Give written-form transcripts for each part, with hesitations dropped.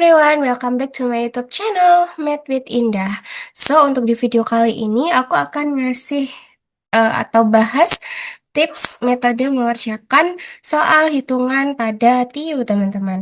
everyone, welcome back to my YouTube channel, Math with Indah. So, untuk di video kali ini, aku akan ngasih atau bahas tips metode mengerjakan soal hitungan pada TIU, teman-teman.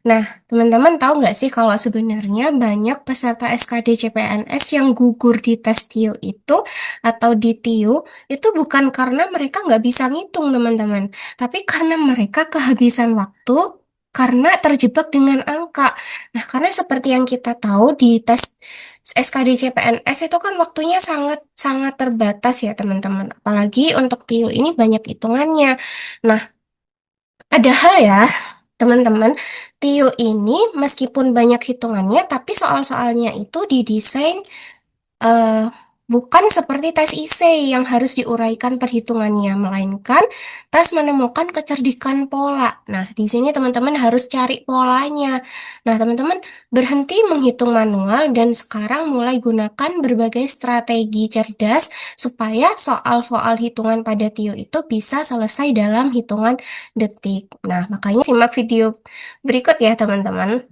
Nah, teman-teman tahu nggak sih kalau sebenarnya banyak peserta SKD CPNS yang gugur di tes TIU itu atau di TIU itu bukan karena mereka nggak bisa ngitung, teman-teman, tapi karena mereka kehabisan waktu karena terjebak dengan angka. Nah, karena seperti yang kita tahu di tes SKD CPNS itu kan waktunya sangat-sangat terbatas ya, teman-teman. Apalagi untuk TIU ini banyak hitungannya. Nah, padahal ya, teman-teman, TIU ini meskipun banyak hitungannya, tapi soal-soalnya itu didesain eh, bukan seperti tes IC yang harus diuraikan perhitungannya, melainkan tes menemukan kecerdikan pola. Nah, di sini teman-teman harus cari polanya. Nah, teman-teman berhenti menghitung manual dan sekarang mulai gunakan berbagai strategi cerdas supaya soal-soal hitungan pada TIU itu bisa selesai dalam hitungan detik. Nah, makanya simak video berikut ya, teman-teman.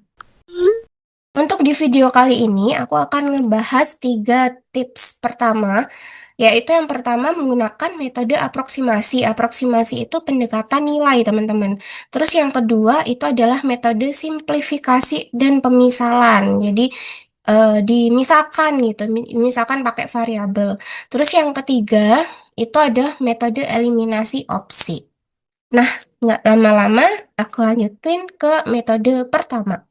Untuk di video kali ini, aku akan ngebahas 3 tips pertama, yaitu yang pertama menggunakan metode aproksimasi. Aproksimasi itu pendekatan nilai, teman-teman. Terus yang kedua itu adalah metode simplifikasi dan pemisalan. Jadi, dimisalkan gitu, misalkan pakai variabel. Terus yang ketiga itu ada metode eliminasi opsi. Nah, nggak lama-lama, aku lanjutin ke metode pertama.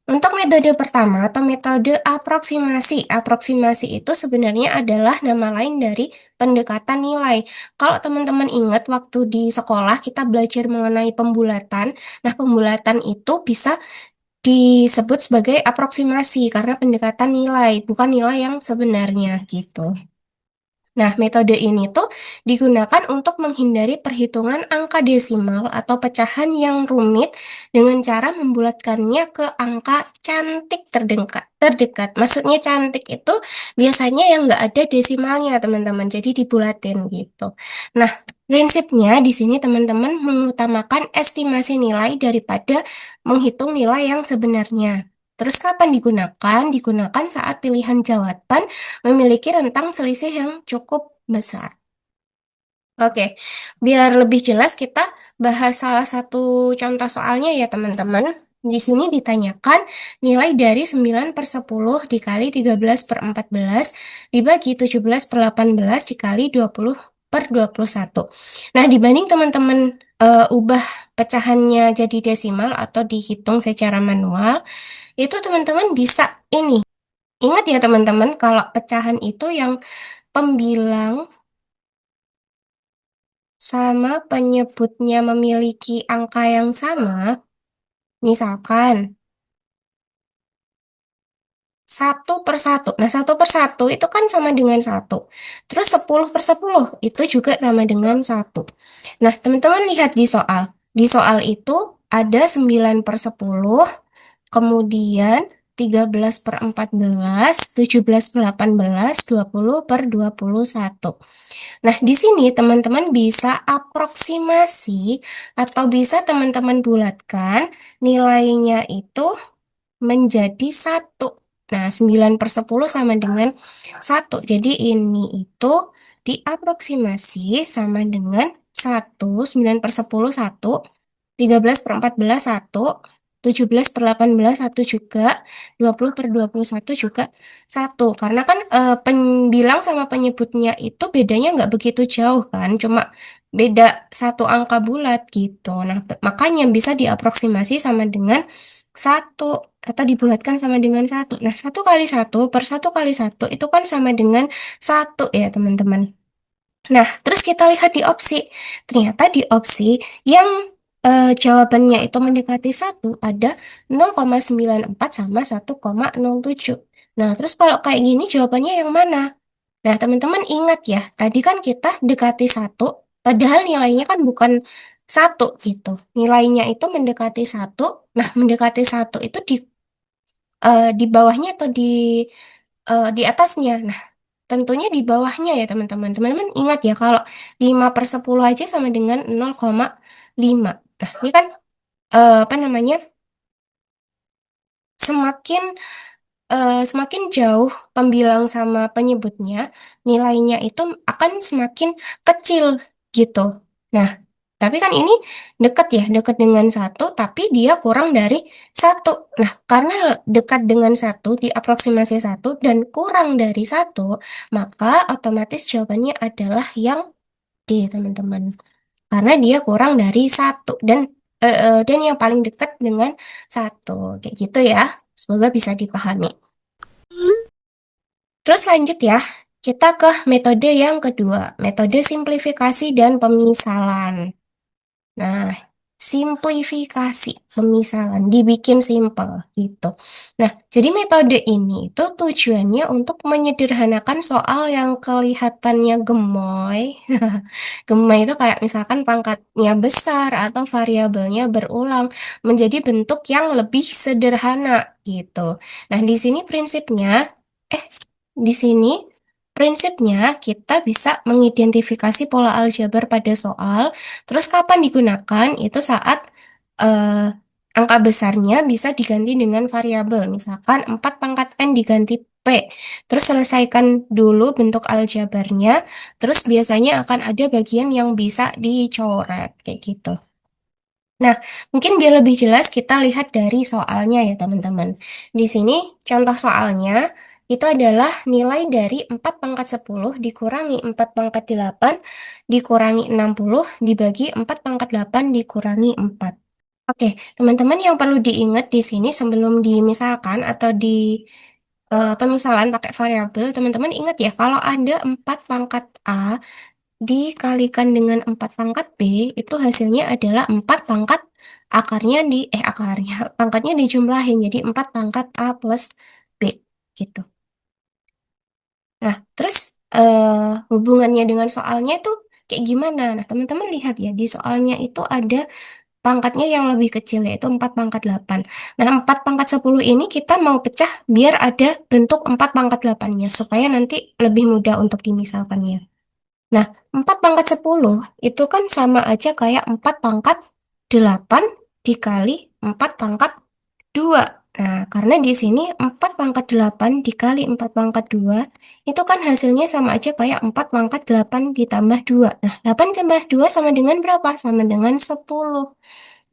Untuk metode pertama atau metode aproksimasi, aproksimasi itu sebenarnya adalah nama lain dari pendekatan nilai. Kalau teman-teman ingat waktu di sekolah kita belajar mengenai pembulatan, nah pembulatan itu bisa disebut sebagai aproksimasi karena pendekatan nilai, bukan nilai yang sebenarnya gitu. Nah, metode ini tuh digunakan untuk menghindari perhitungan angka desimal atau pecahan yang rumit dengan cara membulatkannya ke angka cantik terdekat. Terdekat. Maksudnya cantik itu biasanya yang nggak ada desimalnya, teman-teman. Jadi dibulatin gitu. Nah, prinsipnya di sini teman-teman mengutamakan estimasi nilai daripada menghitung nilai yang sebenarnya. Terus kapan digunakan? Digunakan saat pilihan jawaban memiliki rentang selisih yang cukup besar. Oke, biar lebih jelas kita bahas salah satu contoh soalnya ya, teman-teman. Di sini ditanyakan nilai dari 9/10 dikali 13/14 dibagi 17/18 dikali 20/21. Nah, dibanding teman-teman ubah pecahannya jadi desimal atau dihitung secara manual, itu teman-teman bisa ini. Ingat ya teman-teman, kalau pecahan itu yang pembilang sama penyebutnya memiliki angka yang sama, misalkan 1/1. Nah, 1/1 itu kan sama dengan 1. Terus 10/10 itu juga sama dengan 1. Nah, teman-teman lihat di soal. Di soal itu ada 9/10, kemudian 13/14, 17/18, 20/21. Nah, di sini teman-teman bisa aproksimasi atau bisa teman-teman bulatkan nilainya itu menjadi 1. Nah, 9/10 sama dengan 1. Jadi ini itu diaproksimasi sama dengan 1, 9/10 1, 13/14 1, 17/18 1 juga, 20/21 juga 1. Karena kan pembilang sama penyebutnya itu bedanya nggak begitu jauh kan, cuma beda satu angka bulat gitu. Nah, makanya bisa diaproksimasi sama dengan 1 atau dibulatkan sama dengan 1. Nah, 1 kali 1 per 1 kali 1 itu kan sama dengan 1 ya, teman-teman. Nah, terus kita lihat di opsi. Ternyata di opsi yang jawabannya itu mendekati 1 ada 0,94 sama 1,07. Nah, terus kalau kayak gini jawabannya yang mana? Nah, teman-teman ingat ya, tadi kan kita dekati 1, padahal nilainya kan bukan 1 gitu. Nilainya itu mendekati 1. Nah, mendekati 1 itu di bawahnya atau di atasnya. Nah, tentunya di bawahnya ya, teman-teman. Teman-teman ingat ya, kalau 5/10 aja sama dengan 0,5. Nah, ini kan apa namanya? semakin semakin jauh pembilang sama penyebutnya, nilainya itu akan semakin kecil gitu. Nah, tapi kan ini dekat ya, dekat dengan satu, tapi dia kurang dari satu. Nah, karena dekat dengan satu, diaproksimasi satu, dan kurang dari satu, maka otomatis jawabannya adalah yang D, teman-teman. Karena dia kurang dari satu, dan yang paling dekat dengan satu. Kayak gitu ya. Semoga bisa dipahami. Terus lanjut ya, kita ke metode yang kedua, metode simplifikasi dan pemisalan. Nah, simplifikasi, pemisalan, dibikin simple gitu. Nah, jadi metode ini itu tujuannya untuk menyederhanakan soal yang kelihatannya gemoy. Gemoy itu kayak misalkan pangkatnya besar atau variabelnya berulang menjadi bentuk yang lebih sederhana gitu. Nah, eh, di sini prinsipnya kita bisa mengidentifikasi pola aljabar pada soal. Terus kapan digunakan? Itu saat eh, angka besarnya bisa diganti dengan variabel. Misalkan 4 pangkat N diganti P. Terus selesaikan dulu bentuk aljabarnya. Terus biasanya akan ada bagian yang bisa dicoret. Kayak gitu. Nah, mungkin biar lebih jelas kita lihat dari soalnya ya teman-teman. Di sini contoh soalnya itu adalah nilai dari 4 pangkat 10 dikurangi 4 pangkat 8 dikurangi 60 dibagi 4 pangkat 8 dikurangi 4. Oke, teman-teman yang perlu diingat di sini sebelum dimisalkan atau di pemisalan pakai variabel, teman-teman ingat ya kalau ada 4 pangkat A dikalikan dengan 4 pangkat B, itu hasilnya adalah 4 pangkat akarnya, pangkatnya dijumlahin, jadi 4 pangkat A plus B, gitu. Nah, terus hubungannya dengan soalnya itu kayak gimana? Nah, teman-teman lihat ya, di soalnya itu ada pangkatnya yang lebih kecil, yaitu 4 pangkat 8. Nah, 4 pangkat 10 ini kita mau pecah biar ada bentuk 4 pangkat 8-nya, supaya nanti lebih mudah untuk dimisalkannya. Nah, 4 pangkat 10 itu kan sama aja kayak 4 pangkat 8 dikali 4 pangkat 2. Nah, karena di sini 4 pangkat 8 dikali 4 pangkat 2 itu kan hasilnya sama aja kayak 4 pangkat 8 ditambah 2. Nah, 8 tambah 2 sama dengan berapa? Sama dengan 10.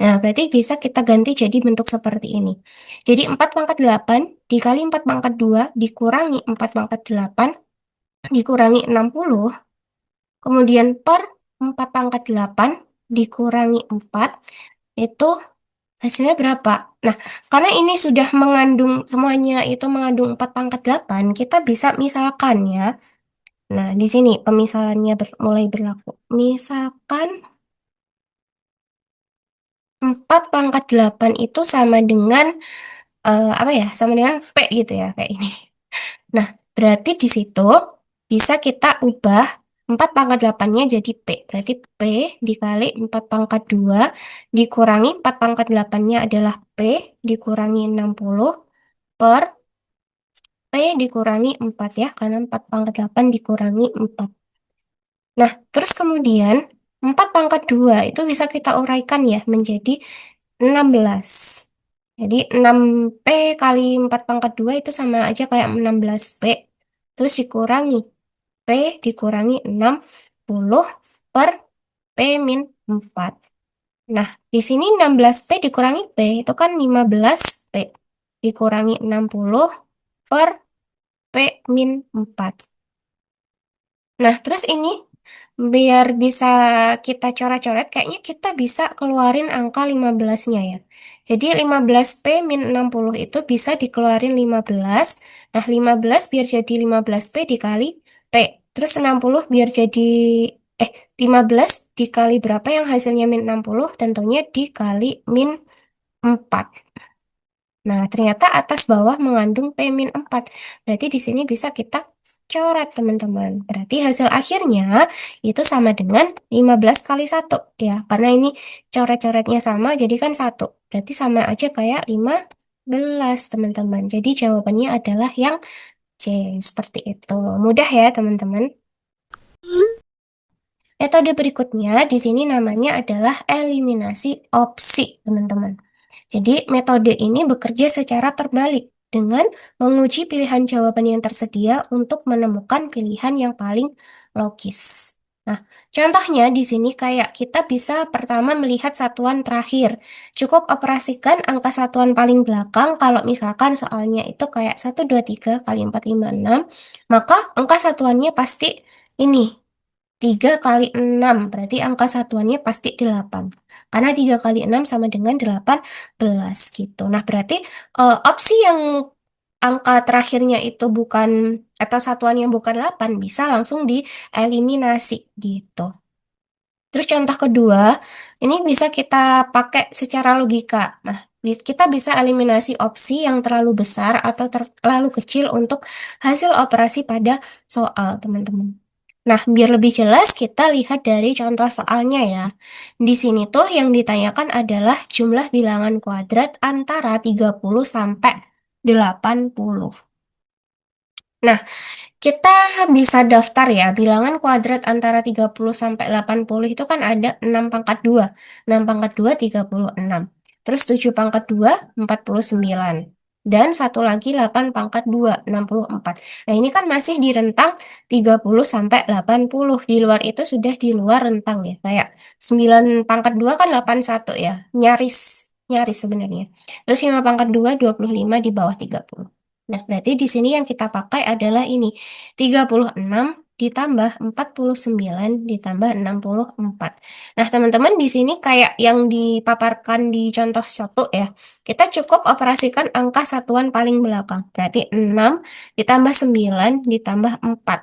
Nah, berarti bisa kita ganti jadi bentuk seperti ini. Jadi 4 pangkat 8 dikali 4 pangkat 2 dikurangi 4 pangkat 8 dikurangi 60. Kemudian per 4 pangkat 8 dikurangi 4 itu hasilnya berapa? Nah, karena ini sudah mengandung, semuanya itu mengandung 4 pangkat 8, kita bisa misalkan ya. Nah, di sini pemisalannya mulai berlaku. Misalkan 4 pangkat 8 itu sama dengan, apa ya, sama dengan P gitu ya, kayak ini. Nah, berarti di situ bisa kita ubah 4 pangkat 8-nya jadi P. Berarti P dikali 4 pangkat 2 dikurangi 4 pangkat 8-nya adalah P dikurangi 60 per P dikurangi 4 ya. Karena 4 pangkat 8 dikurangi 4. Nah, terus kemudian 4 pangkat 2 itu bisa kita uraikan ya menjadi 16. Jadi 6P kali 4 pangkat 2 itu sama aja kayak 16P. Terus dikurangi P dikurangi 60 per P min 4. Nah, di sini 16P dikurangi P itu kan 15P dikurangi 60 per P min 4. Nah, terus ini biar bisa kita coret-coret, kayaknya kita bisa keluarin angka 15-nya ya. Jadi 15P min 60 itu bisa dikeluarin 15. Nah, 15 biar jadi 15P dikali P. Terus 60 biar jadi, 15 dikali berapa yang hasilnya min 60? Tentunya dikali min 4. Nah, ternyata atas bawah mengandung P-4. Berarti di sini bisa kita coret, teman-teman. Berarti hasil akhirnya itu sama dengan 15 kali 1. Ya, karena ini coret-coretnya sama, jadi kan 1. Berarti sama aja kayak 15, teman-teman. Jadi jawabannya adalah yang C. Seperti itu. Mudah ya, teman-teman. Metode berikutnya di sini namanya adalah eliminasi opsi, teman-teman. Jadi, metode ini bekerja secara terbalik dengan menguji pilihan jawaban yang tersedia untuk menemukan pilihan yang paling logis. Nah, contohnya di sini kayak kita bisa pertama melihat satuan terakhir. Cukup operasikan angka satuan paling belakang kalau misalkan soalnya itu kayak 1, 2, 3 kali 4, 5, 6, maka angka satuannya pasti ini. 3 kali 6 berarti angka satuannya pasti 8. Karena 3 kali 6 sama dengan 18 gitu. Nah, berarti opsi yang angka terakhirnya itu bukan, atau satuan yang bukan 8 bisa langsung dieliminasi gitu. Terus contoh kedua, ini bisa kita pakai secara logika. Nah, kita bisa eliminasi opsi yang terlalu besar atau terlalu kecil untuk hasil operasi pada soal, teman-teman. Nah, biar lebih jelas, kita lihat dari contoh soalnya ya. Di sini tuh yang ditanyakan adalah jumlah bilangan kuadrat antara 30 sampai 80. Nah, kita bisa daftar ya, bilangan kuadrat antara 30 sampai 80 itu kan ada 6 pangkat 2. 6 pangkat 2, 36. Terus 7 pangkat 2, 49. Dan satu lagi 8 pangkat 2, 64. Nah, ini kan masih di rentang 30 sampai 80. Di luar itu sudah di luar rentang ya. Kayak 9 pangkat 2 kan 81 ya. Nyaris, nyaris sebenarnya. Terus 5 pangkat 2, 25 di bawah 30. Nah, berarti di sini yang kita pakai adalah ini. 36 ditambah 49 ditambah 64. Nah, teman-teman di sini kayak yang dipaparkan di contoh satu ya. Kita cukup operasikan angka satuan paling belakang. Berarti 6 ditambah 9 ditambah 4.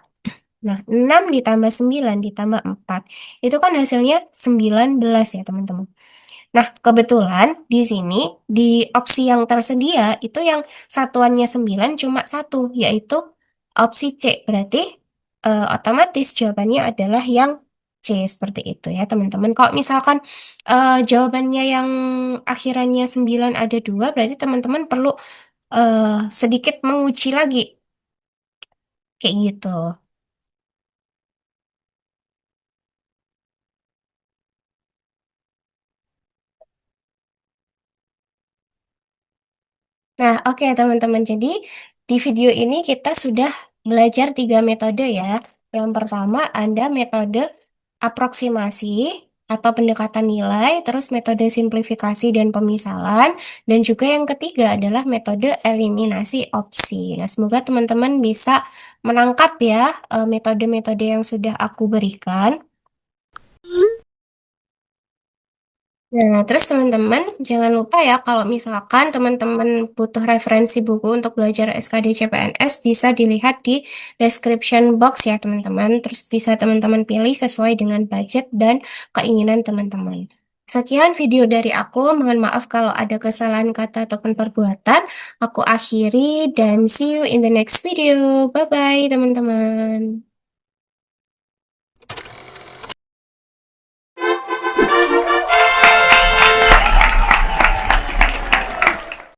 Nah, 6 ditambah 9 ditambah 4. Itu kan hasilnya 19 ya, teman-teman. Nah, kebetulan di sini di opsi yang tersedia itu yang satuannya 9 cuma satu, yaitu opsi C. Berarti otomatis jawabannya adalah yang C seperti itu ya, teman-teman. Kalau misalkan jawabannya yang akhirannya 9 ada dua, berarti teman-teman perlu sedikit menguji lagi kayak gitu. Nah, oke teman-teman. Jadi di video ini kita sudah belajar 3 metode ya. Yang pertama ada metode aproksimasi atau pendekatan nilai, terus metode simplifikasi dan pemisalan, dan juga yang ketiga adalah metode eliminasi opsi. Nah, semoga teman-teman bisa menangkap ya metode-metode yang sudah aku berikan. Nah, terus teman-teman jangan lupa ya kalau misalkan teman-teman butuh referensi buku untuk belajar SKD CPNS bisa dilihat di description box ya teman-teman. Terus bisa teman-teman pilih sesuai dengan budget dan keinginan teman-teman. Sekian video dari aku. Mohon maaf kalau ada kesalahan kata ataupun perbuatan. Aku akhiri dan see you in the next video. Bye-bye teman-teman.